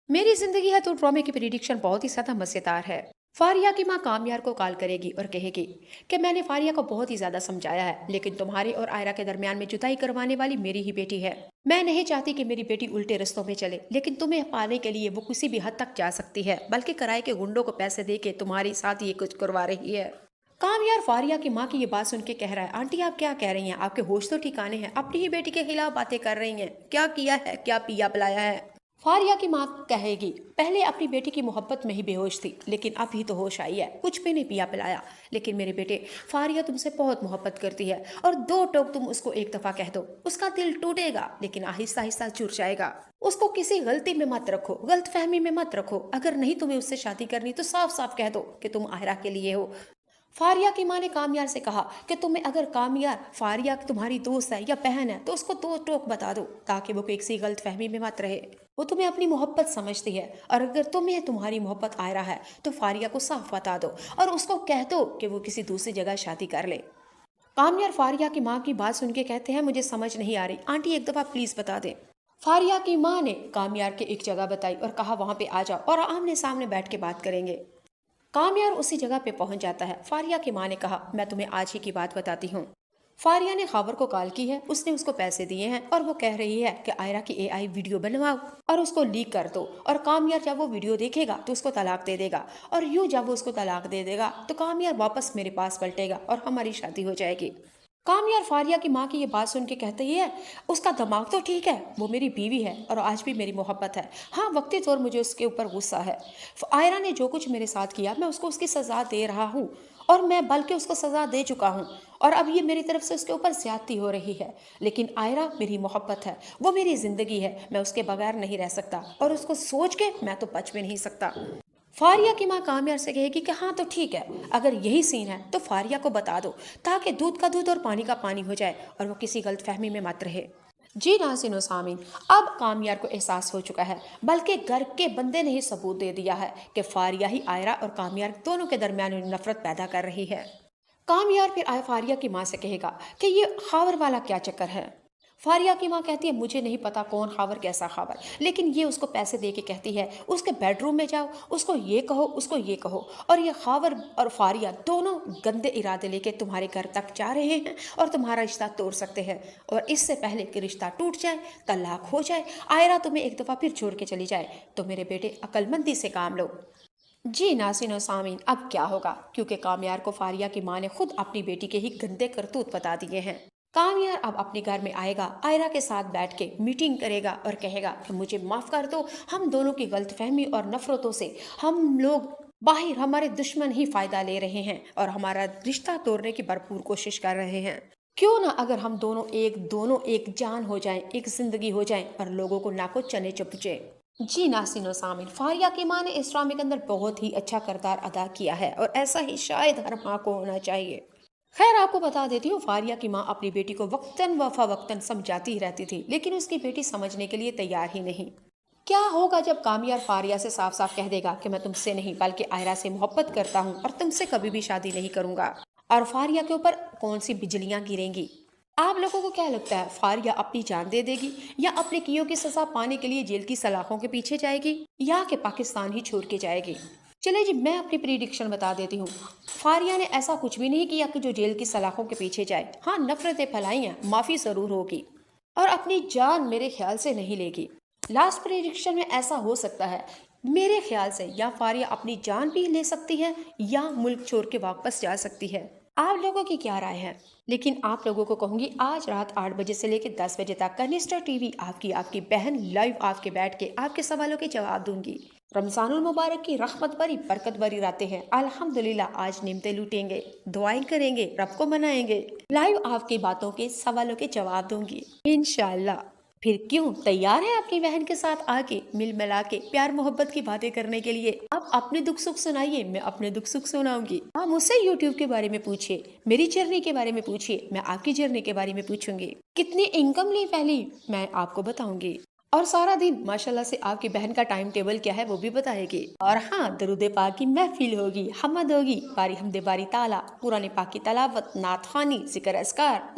मेरी जिंदगी है तो ड्रामे की प्रिडिक्शन बहुत ही ज्यादा मजेदार है। फारिया की माँ कामयार को कॉल करेगी और कहेगी कि मैंने फारिया को बहुत ही ज्यादा समझाया है, लेकिन तुम्हारे और आयरा के दरमियान में जुदाई करवाने वाली मेरी ही बेटी है। मैं नहीं चाहती कि मेरी बेटी उल्टे रस्तों में चले, लेकिन तुम्हें पाने के लिए वो किसी भी हद तक जा सकती है, बल्कि किराए के गुंडों को पैसे दे के तुम्हारे साथ ये कुछ करवा रही है। कामयार फारिया की माँ की ये बात सुन के कह रहा है, आंटी आप क्या कह रही हैं? आपके होश तो ठिकाने हैं, अपनी ही बेटी के खिलाफ बातें कर रही हैं। क्या किया है, क्या पिया पिलाया है? फारिया की माँ कहेगी, पहले अपनी बेटी की मोहब्बत में ही बेहोश थी, लेकिन अब ही तो होश आई है। कुछ भी नहीं पिया पिलाया। लेकिन मेरे बेटे, फारिया तुमसे बहुत मोहब्बत करती है, और दो टोक तुम उसको एक दफा कह दो, उसका दिल टूटेगा, लेकिन आहिस्ता आहिस्ता जुड़ जाएगा। उसको किसी गलती में मत रखो, गलत फहमी में मत रखो। अगर नहीं तुम्हें उससे शादी करनी तो साफ साफ कह दो कि तुम आयरा के लिए हो। फारिया की माँ ने कामयार से कहा कि तुम्हें अगर कामयार फारिया तुम्हारी दोस्त है या बहन है तो उसको दो टोक बता दो, ताकि वो किसी गलत फहमी में मत रहे। वो तुम्हें अपनी मोहब्बत समझती है, और अगर तुम्हें तुम्हारी मोहब्बत आयरा है तो फारिया को साफ बता दो और उसको कह दो कि वो किसी दूसरी जगह शादी कर ले। कामयार फारिया की माँ की बात सुन के कहते हैं, मुझे समझ नहीं आ रही आंटी, एक दफा प्लीज बता दें। फारिया की माँ ने कामयार के एक जगह बताई और कहा वहां पे आ जाओ और आमने सामने बैठ के बात करेंगे। कामयार उसी जगह पे पहुंच जाता है। फारिया की माँ ने कहा, मैं तुम्हें आज ही की बात बताती हूँ। फारिया ने खबर को कॉल की है, उसने उसको पैसे दिए हैं और वो कह रही है कि आयरा की एआई वीडियो बनवाओ और उसको लीक कर दो, और कामयार जब वो वीडियो देखेगा तो उसको तलाक दे देगा, और यूं जब वो उसको तलाक दे देगा तो कामयार वापस मेरे पास पलटेगा और हमारी शादी हो जाएगी। कामयार फारिया की माँ की ये बात सुन के कहती है, उसका दिमाग तो ठीक है, वो मेरी बीवी है और आज भी मेरी मोहब्बत है। हाँ, वक्ती तौर मुझे उसके ऊपर गुस्सा है। आयरा ने जो कुछ मेरे साथ किया, मैं उसको उसकी सजा दे रहा हूँ, और मैं बल्कि उसको सजा दे चुका हूँ, और अब ये मेरी तरफ से उसके ऊपर ज्यादती हो रही है। लेकिन आयरा मेरी मोहब्बत है, वो मेरी जिंदगी है, मैं उसके बगैर नहीं रह सकता, और उसको सोच के मैं तो बच भी नहीं सकता। फारिया की माँ कामयार से कहेगी कि हाँ तो ठीक है, अगर यही सीन है तो फारिया को बता दो, ताकि दूध का दूध और पानी का पानी हो जाए और वो किसी गलत फहमी में मत रहे। जी नाज़रीन सामीन, अब कामयार को एहसास हो चुका है, बल्कि घर के बंदे ने ही सबूत दे दिया है कि फारिया ही आयरा और कामयार दोनों के दरमियान नफरत पैदा कर रही है। कामयार फिर आय फारिया की माँ से कहेगा कि ये खावर वाला क्या चक्कर है। फारिया की माँ कहती है, मुझे नहीं पता कौन खावर कैसा खावर, लेकिन ये उसको पैसे दे के कहती है उसके बेडरूम में जाओ, उसको ये कहो, उसको ये कहो, और ये खावर और फारिया दोनों गंदे इरादे लेके तुम्हारे घर तक जा रहे हैं और तुम्हारा रिश्ता तोड़ सकते हैं, और इससे पहले कि रिश्ता टूट जाए, तलाक हो जाए, आयरा तुम्हें एक दफ़ा फिर छोड़ के चली जाए, तो मेरे बेटे अक्लमंदी से काम लो। जी नाज़रीन और सामीन, अब क्या होगा, क्योंकि कामयार को फारिया की माँ ने खुद अपनी बेटी के ही गंदे करतूत बता दिए हैं। कामयार अब अपने घर में आएगा, आयरा के साथ बैठ के मीटिंग करेगा और कहेगा कि मुझे माफ़ कर दो, हम दोनों की गलतफहमी और नफरतों से हम लोग बाहर हमारे दुश्मन ही फायदा ले रहे हैं और हमारा रिश्ता तोड़ने की भरपूर कोशिश कर रहे हैं। क्यों ना अगर हम दोनों एक जान हो जाएं, एक जिंदगी हो जाएं, और लोगों को ना को चने चपुचे। जी नासिनो सामिन, फारिया की माँ ने इस ड्रामे के अंदर बहुत ही अच्छा किरदार अदा किया है, और ऐसा ही शायद हर माँ को होना चाहिए। खैर, आपको बता देती हूँ, फारिया की माँ अपनी बेटी को वक्तन व फवक्तन समझाती ही रहती थी, लेकिन उसकी बेटी समझने के लिए तैयार ही नहीं। क्या होगा जब कामयार फारिया से साफ साफ कह देगा कि मैं तुमसे नहीं बल्कि आयरा से मोहब्बत करता हूँ और तुमसे कभी भी शादी नहीं करूंगा, और फारिया के ऊपर कौन सी बिजलियां गिरेंगी? आप लोगों को क्या लगता है, फारिया अपनी जान दे देगी, या अपने कियों की सजा पाने के लिए जेल की सलाखों के पीछे जाएगी, या कि पाकिस्तान ही छोड़ के जाएगी? चले जी, मैं अपनी प्रिडिक्शन बता देती हूँ। फारिया ने ऐसा कुछ भी नहीं किया कि जो जेल की सलाखों के पीछे जाए। हाँ, नफरतें फैलाई हैं, माफी जरूर होगी, और अपनी जान मेरे ख्याल से नहीं लेगी। लास्ट प्रिडिक्शन में ऐसा हो सकता है, मेरे ख्याल से या फारिया अपनी जान भी ले सकती है या मुल्क छोड़ के वापस जा सकती है। आप लोगों की क्या राय है? लेकिन आप लोगों को कहूंगी, आज रात 8 बजे से लेकर 10 बजे तक कनिष्ठा टीवी आपकी बहन लाइव आपके बैठ के आपके सवालों के जवाब दूंगी। रमजानुल मुबारक की रहमत भरी बरकत भरी रातें हैं, अल्हम्दुलिल्लाह। आज निमते लूटेंगे, दुआएं करेंगे, रब को मनाएंगे, लाइव आपकी बातों के सवालों के जवाब दूंगी इंशाल्लाह। फिर क्यों, तैयार है आपकी बहन के साथ आके मिल मिला के प्यार मोहब्बत की बातें करने के लिए? आप अपने दुख सुख सुनाइए, मैं अपने दुख सुख सुनाऊंगी। आप मुझसे यूट्यूब के बारे में पूछिए, मेरी जर्नी के बारे में पूछिए, मैं आपकी जर्नी के बारे में पूछूंगी। कितनी इनकम ली पहली, मैं आपको बताऊंगी। और सारा दिन माशाल्लाह से आपकी बहन का टाइम टेबल क्या है वो भी बताएगी। और हाँ, दरूदे पाक की महफिल होगी, हमद होगी, बारी हमदे बारी ताला, कुरान पाक की तलावत, नात खानी, जिक्र अस्कार,